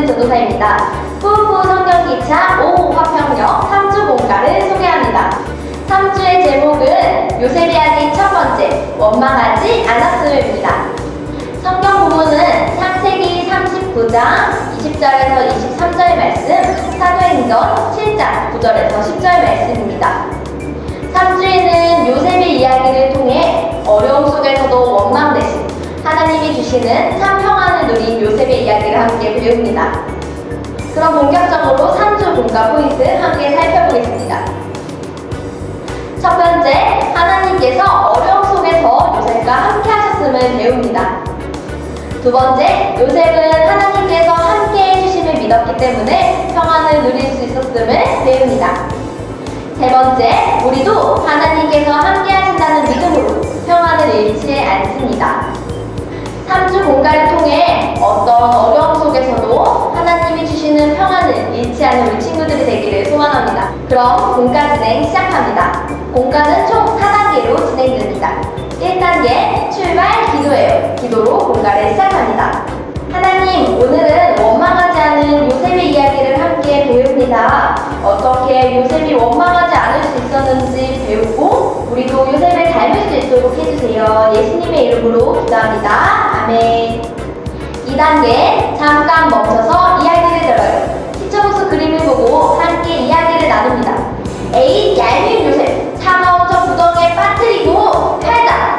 모든 전도사입니다. 후후 성경기차 5호 화평역 3주 공가를 소개합니다. 3주의 제목은 요셉 이야기 첫 번째, 원망하지 않았음입니다. 성경 부문은 창세기 39장 20절에서 23절 말씀, 사도행전 7장 9절에서 10절 말씀입니다. 3주에는 요셉의 이야기를 통해 어려움 속에서도 원망 대신 하나님이 주시는 참 평안을 누린 요셉의 이야기를 함께 배웁니다. 그럼 본격적으로 3주 공가 포인트 함께 살펴보겠습니다. 첫 번째, 하나님께서 어려움 속에서 요셉과 함께 하셨음을 배웁니다. 두 번째, 요셉은 하나님께서 함께 해주심을 믿었기 때문에 평안을 누릴 수 있었음을 배웁니다. 세 번째, 우리도 하나님께서 함께 하신다는 믿음으로 평안을 잃지 않습니다. 3주 공가를 통해 어떤 어려움 속에서도 하나님이 주시는 평안을 잃지 않은 우리 친구들이 되기를 소원합니다. 그럼 공가 진행 시작합니다. 공가는 총 4단계로 진행됩니다. 1단계, 출발 기도예요. 기도로 공가를 시작합니다. 하나님, 오늘은 원망하지 않은 요셉의 이야기를 함께 배웁니다. 어떻게 요셉이 원망하지 않을 수 있었는지 배우고 우리도 요셉을 닮을 수 있도록 해주세요. 예수님의 이름으로 기도합니다. 아멘. 2단계, 잠깐 멈춰서 이야기를 들어요. 시청수 그림을 보고 함께 이야기를 나눕니다. 에이, 얄미운 요셉, 차가운 저 구덩이에 빠뜨리고 팔자.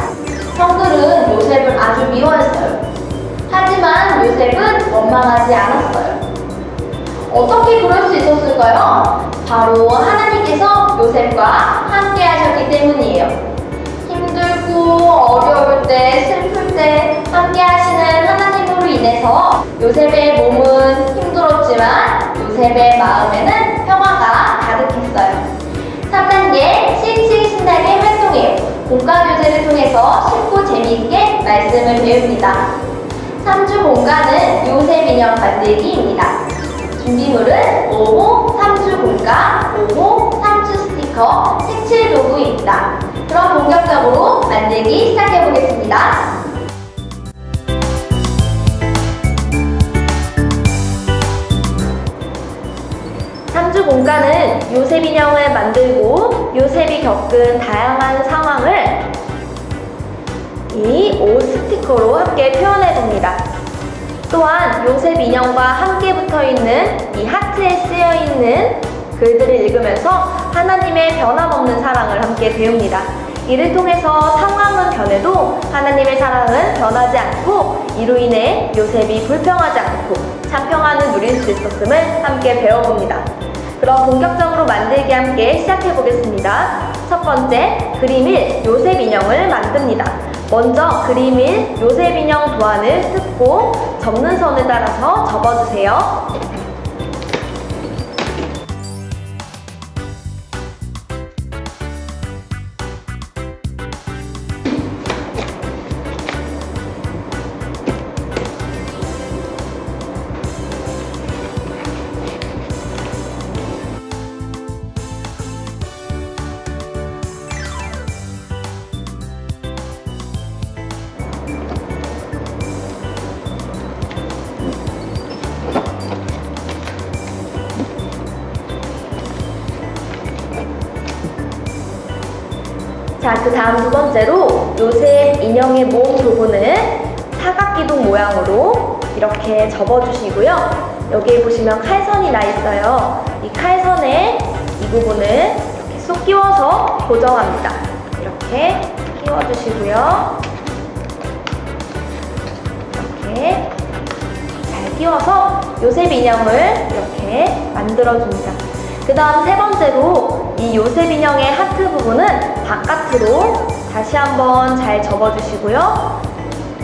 형들은 요셉을 아주 미워했어요. 하지만 요셉은 원망하지 않았어요. 어떻게 그럴 수 있었을까요? 바로 하나님께서 요셉과 함께 하셨기 때문이에요. 힘들고 어려울 때, 슬플 때 함께 하시는 하나님으로 인해서 요셉의 몸은 힘들었지만 요셉의 마음에는 평화가 가득했어요. 3단계, 싱싱신나게 활동해요. 공과 교제를 통해서 쉽고 재미있게 말씀을 배웁니다. 3주 공가는 요셉 인형 만들기입니다. 준비물은 5호 3주 공가, 5호 3주 스티커, 색칠 도구입니다. 그럼 본격적으로 만들기 시작해보겠습니다. 삼주 공가는 요셉 인형을 만들고 요셉이 겪은 다양한 상황을 이 옷 스티커로 함께 표현해봅니다. 또한 요셉 인형과 함께 붙어있는 이 하트에 쓰여있는 글들을 읽으면서 하나님의 변함없는 사랑을 함께 배웁니다. 이를 통해서 상황은 변해도 하나님의 사랑은 변하지 않고 이로 인해 요셉이 불평하지 않고 참 평안을 누릴 수 있었음을 함께 배워봅니다. 그럼 본격적으로 만들기 함께 시작해보겠습니다. 첫 번째, 그림 1, 요셉 인형을 만듭니다. 먼저 그림 1, 요셉 인형 도안을 뜯고 접는 선을 따라서 접어주세요. 자, 그 다음 두 번째로 요셉 인형의 몸 부분을 사각기둥 모양으로 이렇게 접어주시고요. 여기에 보시면 칼선이 나 있어요. 이 칼선에 이 부분을 이렇게 쏙 끼워서 고정합니다. 이렇게 끼워주시고요. 이렇게 잘 끼워서 요셉 인형을 이렇게 만들어줍니다. 그 다음 세 번째로 이 요셉 인형의 하트 부분은 바깥으로 다시 한번 잘 접어주시고요.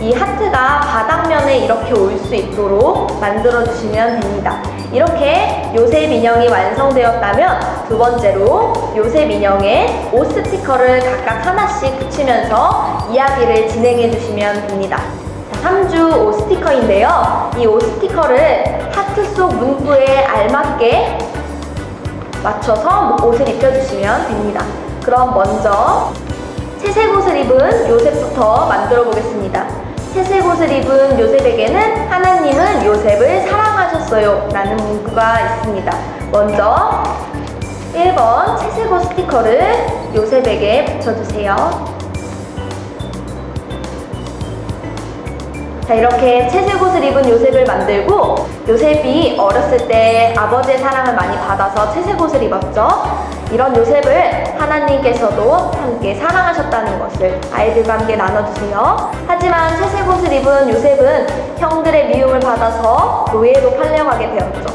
이 하트가 바닥면에 이렇게 올 수 있도록 만들어주시면 됩니다. 이렇게 요셉 인형이 완성되었다면 두 번째로 요셉 인형에 옷 스티커를 각각 하나씩 붙이면서 이야기를 진행해 주시면 됩니다. 3주 옷 스티커인데요. 이 옷 스티커를 하트 속 문구에 알맞게 맞춰서 옷을 입혀주시면 됩니다. 그럼 먼저 채색 옷을 입은 요셉부터 만들어 보겠습니다. 채색 옷을 입은 요셉에게는 하나님은 요셉을 사랑하셨습니다. 하셨어요? 라는 문구가 있습니다. 먼저 1번 채색옷 스티커를 요셉에게 붙여주세요. 자, 이렇게 채색 옷을 입은 요셉을 만들고, 요셉이 어렸을 때 아버지의 사랑을 많이 받아서 채색 옷을 입었죠. 이런 요셉을 하나님께서도 함께 사랑하셨다는 것을 아이들과 함께 나눠주세요. 하지만 채색 옷을 입은 요셉은 형들의 미움을 받아서 노예로 팔려가게 되었죠.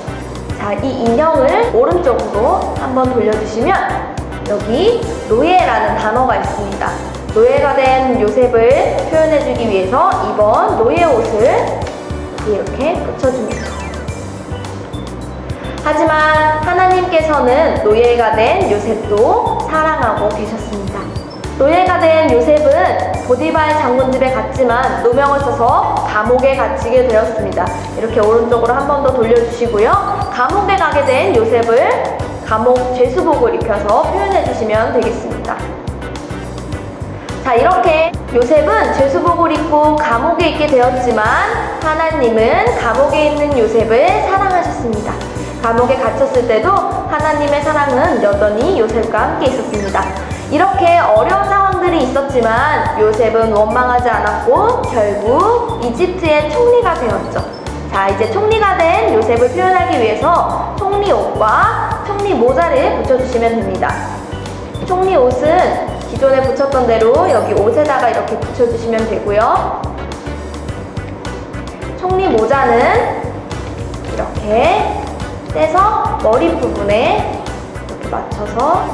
자, 이 인형을 오른쪽으로 한번 돌려주시면 여기 노예라는 단어가 있습니다. 노예가 된 요셉을 표현해주기 위해서 2번 노예 옷을 이렇게 붙여줍니다. 하지만 하나님께서는 노예가 된 요셉도 사랑하고 계셨습니다. 노예가 된 요셉은 보디발 장군집에 갔지만 누명을 써서 감옥에 갇히게 되었습니다. 이렇게 오른쪽으로 한 번 더 돌려주시고요. 감옥에 가게 된 요셉을 감옥 죄수복을 입혀서 표현해주시면 되겠습니다. 자, 이렇게 요셉은 죄수복을 입고 감옥에 있게 되었지만 하나님은 감옥에 있는 요셉을 사랑하셨습니다. 감옥에 갇혔을 때도 하나님의 사랑은 여전히 요셉과 함께 있었습니다. 이렇게 어려운 상황들이 있었지만 요셉은 원망하지 않았고 결국 이집트의 총리가 되었죠. 자, 이제 총리가 된 요셉을 표현하기 위해서 총리 옷과 총리 모자를 붙여주시면 됩니다. 총리 옷은 기존에 붙였던 대로 여기 옷에다가 이렇게 붙여주시면 되고요. 총리 모자는 이렇게 떼서 머리 부분에 이렇게 맞춰서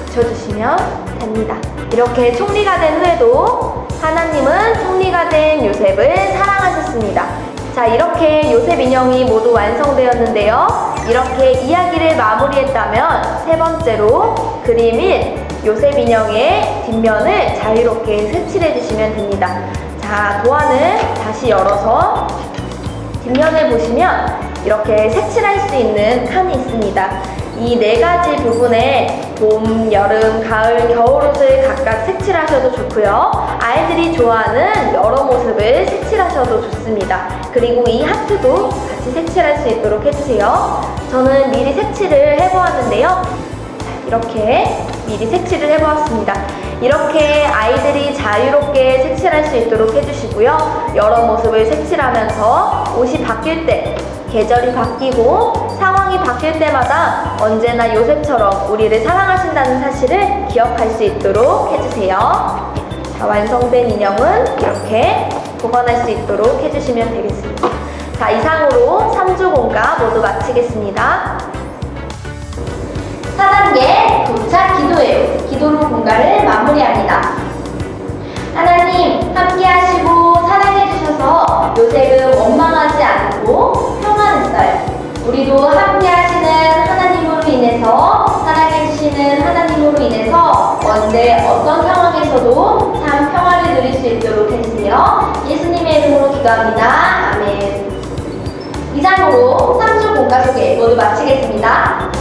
붙여주시면 됩니다. 이렇게 총리가 된 후에도 하나님은 총리가 된 요셉을 사랑하셨습니다. 자, 이렇게 요셉 인형이 모두 완성되었는데요. 이렇게 이야기를 마무리했다면 세 번째로 그림 1, 요셉 인형의 뒷면을 자유롭게 색칠해 주시면 됩니다. 자, 도안을 다시 열어서 뒷면을 보시면 이렇게 색칠할 수 있는 칸이 있습니다. 이 네 가지 부분에 봄, 여름, 가을, 겨울옷을 각각 색칠하셔도 좋고요. 아이들이 좋아하는 여러 모습을 색칠하셔도 좋습니다. 그리고 이 하트도 같이 색칠할 수 있도록 해주세요. 저는 미리 색칠을 해보았는데요. 이렇게 미리 색칠을 해보았습니다. 이렇게 아이들이 자유롭게 색칠할 수 있도록 해주시고요. 여러 모습을 색칠하면서 옷이 바뀔 때, 계절이 바뀌고 상황이 바뀔 때마다 언제나 요셉처럼 우리를 사랑하신다는 사실을 기억할 수 있도록 해주세요. 자, 완성된 인형은 이렇게 보관할 수 있도록 해주시면 되겠습니다. 자, 이상으로 3주 공과 모두 마치겠습니다. 4단계 도착 기도예요. 기도로 공과를 마무리합니다. 하나님 함께 하시고 사랑해 주셔서 요셉은 원망하지 않고 평안했어요. 우리도 함께 하시는 하나님으로 인해서 사랑해 주시는 하나님으로 인해서 언제 어떤 상황에서도 참 평안을 누릴 수 있도록 해주세요. 예수님의 이름으로 기도합니다. 아멘. 이상으로 3주 공과 소개 모두 마치겠습니다.